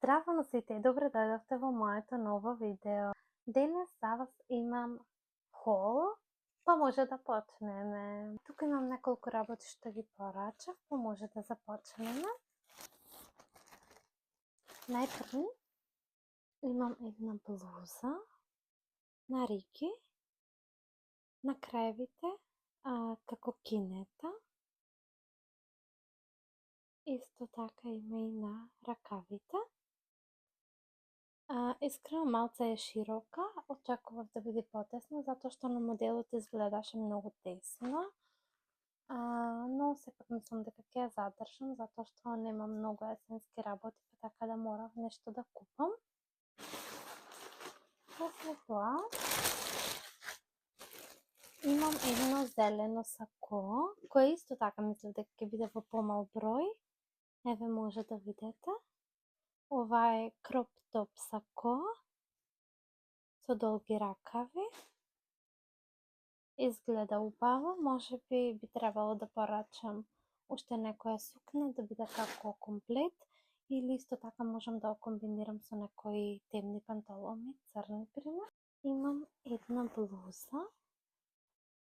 Здраво на сите и добре дојдовте во моето ново видео. Денес за вас имам хол, па може да почнеме. Тука имам неколку работи што ги порачав, па може да започнеме. Најпрви имам една блуза на Рики, на крајевите како кинета. Исто така има и на ракавите. Искрено малце е широка, очекував да биде потесна, затоа што на моделот изгледаше многу тесно. Но сепак мислам дека ќе ја задржам, затоа што нема многу есенски работи, па така да морав нешто да купам. После тоа имам едно зелено сако, кое исто така мислев дека ќе биде во помал број. Еве може да видите. Ова е кроп топ сако со долги ракави. Изгледа убаво, можеби би требало да порачам уште некоја сукна да биде како комплет, или исто така можам да го комбинирам со некои темни панталони, црни пример. Имам една блуза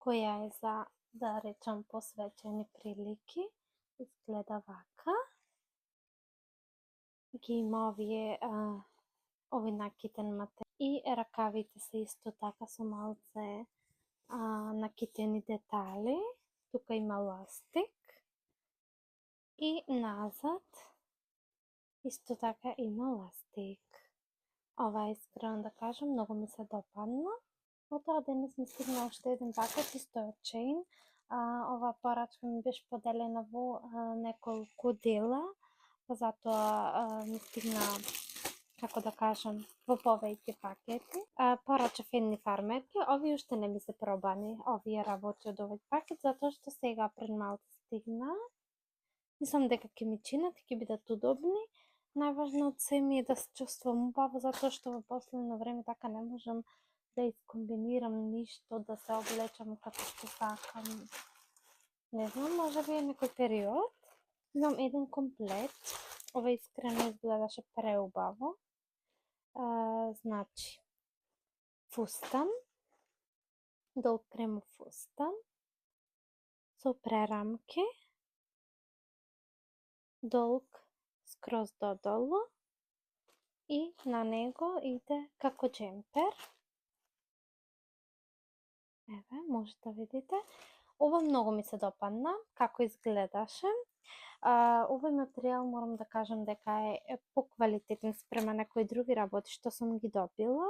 која е за, да речам, посвечени прилики. Изгледа вака. Ги има овој накитен материјал и ракавите се исто така со малце накитени детали. Тука има ластик и назад исто така има ластик. Ова искрено да кажам, многу ми се допадна. Потоа денес ми стигна уште еден пакет исто од Shein. Ова порачка ми беше поделена во неколку дела, затоа ми стигна, како да кажам, во повеќе пакети. Порачав едни фармерки, овие уште не ми се пробани, овие работи од овој пакет, затоа што сега пред малку стигна. Мислам дека ќе ми чинат и ќе бидат удобни. Најважно од се ми е да се чувствувам убаво, затоа што во последно време така не можам да искомбинирам ништо, да се облечам како што сакам. Не знам, може би е некој период. Имам еден комплет. Ова искрено изгледаше преубаво. Значи, фустан, долг кремов фустан, со прерамки, долг скроз додолу и на него иде како джемпер. Еве, може да видите. Ова многу ми се допадна, како изгледаше. Овој материјал морам да кажам дека е поквалитетен спрема некои други работи што сум ги добила,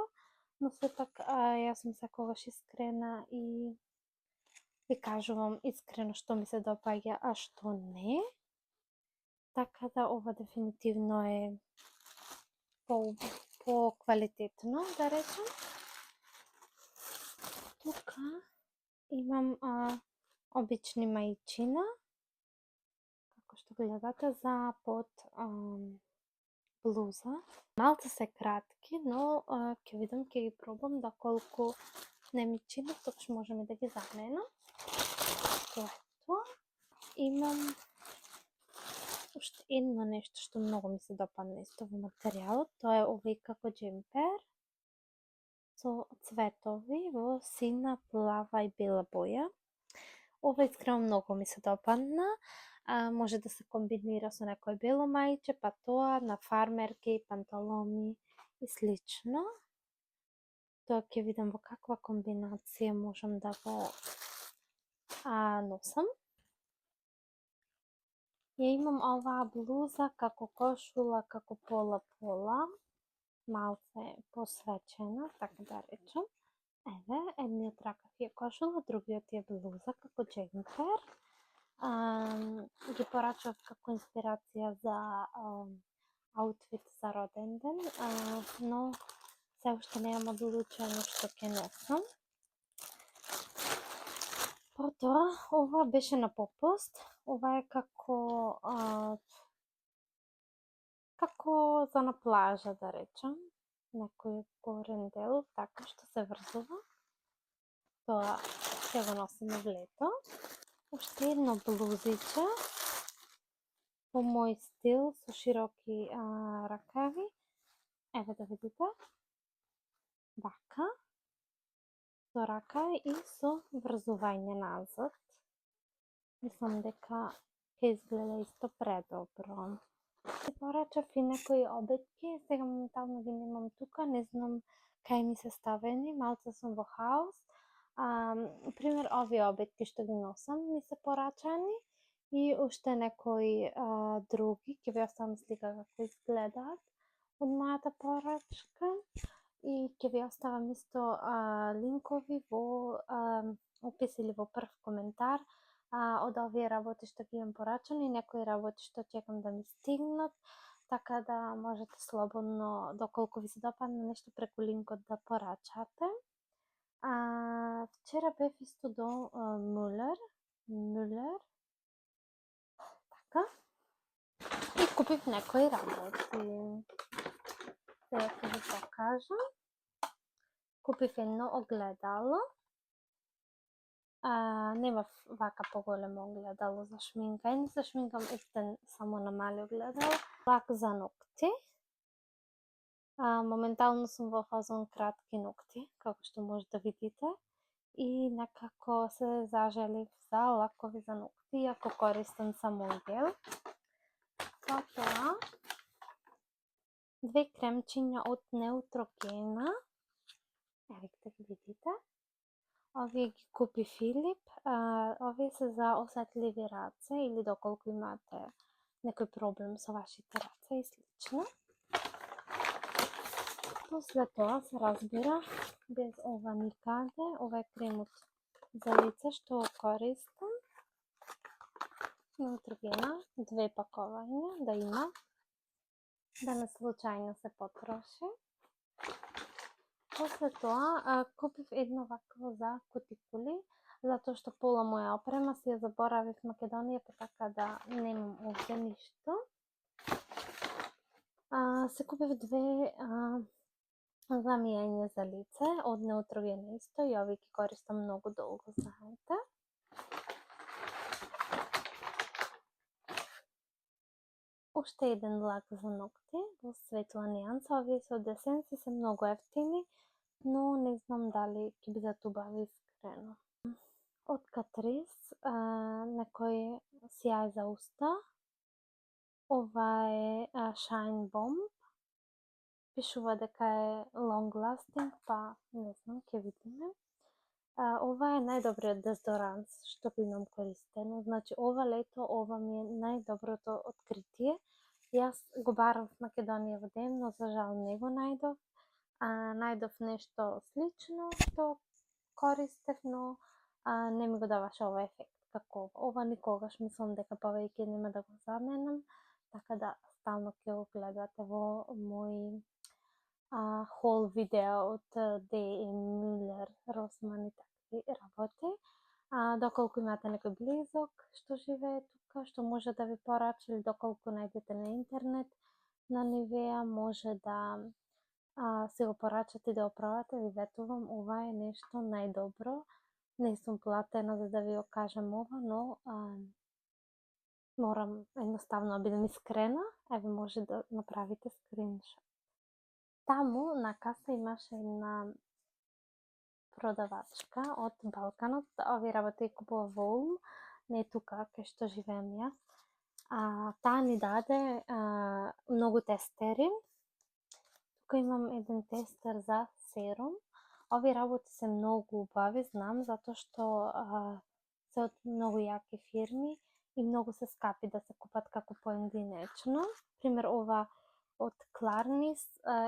но сепак јас сум секогаш искрена и ви кажувам искрено што ми се допаѓа, а што не. Така да ова дефинитивно е по-квалитетно, да речем. Тука имам обични маичина, како што гледате, за под блуза. Малце се кратки, но ќе видам, ќе ги пробам, доколку не ми чинат, тогаш можеме да ги заменам. Тоа. Имам уште едно нешто што многу ми се допадна исто во материјалот. Тоа е овој како джемпер со цветови во сина, плава и бела боја. Ова искрено многу ми се допадна. Може да се комбинира со некој бело мајче, па тоа на фармерки, панталони и слично. Тоа ќе видам во каква комбинација можам да го носам. Ја имам оваа блуза како кошула, како пола-пола, малце посвечена, така да речем. Еве, едниот ракав е кошула, другиот е блуза како джемпер. Ги порачав како инспирација за аутфит за роден ден, но се уште немам одлучено што ќе носам. Потоа, ова беше на попуст. Ова е како за на плажа, да речем. Некој горен дел, така што се врзува. Тоа ќе го носиме в лето. Уште едно блузиче по мој стил со широки ракави. Еве да видите. Вака. Со рака и со врзување назад. Мислам дека ќе изгледа исто предобро. Порачав и некои обетки, сега моментално ги немам тука, не знам кај ми се ставени, малце сум во хаос. Пример, овие обетки што ги носам ми се порачани и уште некои други, ќе ви оставам слика како изгледаат од мојата порачка и ќе ви оставам исто линкови во опис или во прв коментар од овие работи што ги имам порачани, некои работи што чекам да ми стигнат, така да можете слободно, доколку ви се допадне нешто преку линкот да порачате. Вчера бев исто до Мулер, така, и купив некои работи. Сега ќе ви покажам. Купив едно огледало. Немав вака поголемо огледало за шминкање, се шминкам ефтен само на мали огледало. Лак за ногти. Моментално сум во фазон кратки ногти, како што може да видите. И некако се зажелив за лакови за ногти, иако користам само гел. Потоа, 2 кремчиња од Неутрогена. Еве да ги видите. Овие ги купи Филип. Овие се за осетливи раце или доколку имате некој проблем со вашите раце и слично. После тоа се разбира без ова никаде. Ова е кремот за лице што користам. Неутрогена, 2 пакувања да има, да не случајно се потроши. После тоа купив едно вакво за кутикули, затоа што пола моја опрема си ја заборавив в Македонија, па така да немам овде ништо. Се купив 2 за мијање за лице од Неутрогена исто и овие ги користам многу долго, знаете. Уште еден лак за ногти во светла нијанса. Овие се од Есенси, се многу ефтини, но не знам дали ќе бидат убави искрено. Од Catrice, некој сјај за уста. Ова е Shine Bomb. Пишува дека е long lasting, па не знам, ќе видиме. Ова е најдобриот дезодоранс што го имам користено. Значи, ова лето, ова ми е најдоброто откритие. Јас го барам в Македонија во ден, но за жал не го најдов. Најдов нешто слично што користев, но не ми го даваше ова ефект како ова. Ова никогаш, мислам дека повеќе нема да го заменам, така да стално ќе го гледате во мои хол видео од D.E. Müller, Rossmann и такви работи. Доколку имате некој близок што живее тука, што може да ви порача, или доколку најдете на интернет на Nivea, може да се го порачате и да го пробате. Ви ветувам, ова е нешто најдобро. Не сум платена за да ви го кажам ова, но морам едноставно да бидам искрена. Еве може да направите скриншот. Таму на каса имаше една продавачка од Балканот. Овие работи купува во Улм, не тука кај што живеам јас. Таа ни даде многу тестери. Тука имам еден тестер за серум. Овие работи се многу убави, знам, затоа што се од многу јаки фирми и многу се скапи да се купат како поединечно. Пример, ова од Clarins,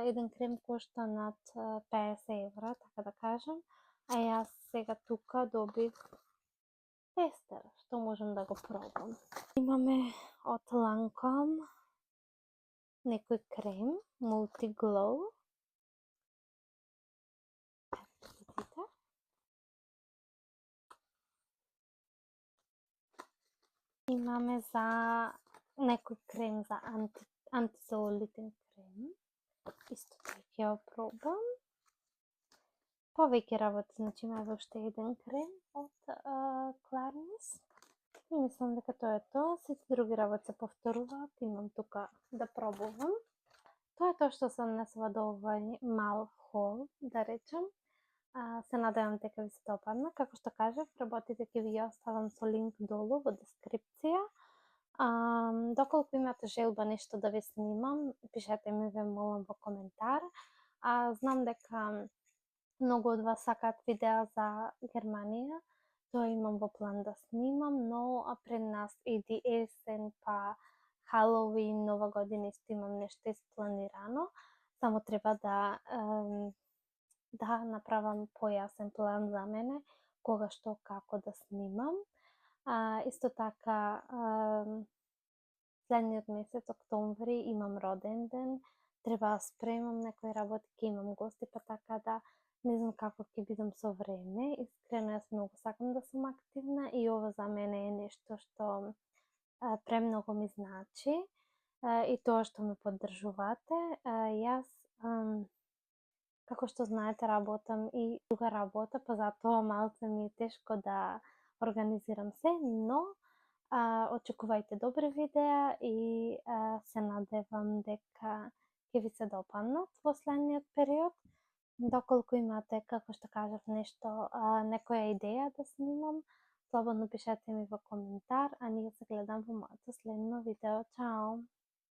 еден крем кошта над 50 евра, така да кажам, а јас сега тука добив тестер, што можам да го пробам. Имаме од Lancome некој крем, Multi Glow. Видите? Имаме за некој крем за антицелулитен крем. Исто тој ќе го пробам. Повеќе работи, значи имаме уште еден крем од Clarins. И мислам дека тоа е тоа. Сите други работи се повторуваат. Имам тука да пробувам. тоа е тоа што се однесува до овој мал хол, да речем. Се надевам дека ви се допадна. Како што кажав, работите ќе ви ги оставам со линк долу во дескрипција. Доколку имате желба нешто да ви снимам, пишете ми, ве молам, во коментар. Знам дека многу од вас сакаат видеа за Германија. Тоа имам во план да снимам, но пред нас иди есен, па Халоуин, Нова година, исто имам нешто испланирано. Само треба да направам појасен план за мене, кога, што, како да снимам. Исто така, следниот месец, октомври, имам роден ден, треба да спремам некои работи, ќе имам гости, па така да не знам како ќе бидам со време. Искрено, јас многу сакам да сум активна и ова за мене е нешто што премногу ми значи, и тоа што ме поддржувате. Јас, како што знаете, работам и друга работа, па затоа малце ми е тешко да организирам се, но очекувајте добри видеа и се надевам дека ќе ви се допаднат во следниот период. Доколку имате, како што кажав, нешто, некоја идеја да снимам, слободно пишете ми во коментар, а ние се гледам во моето следно видео. Чао!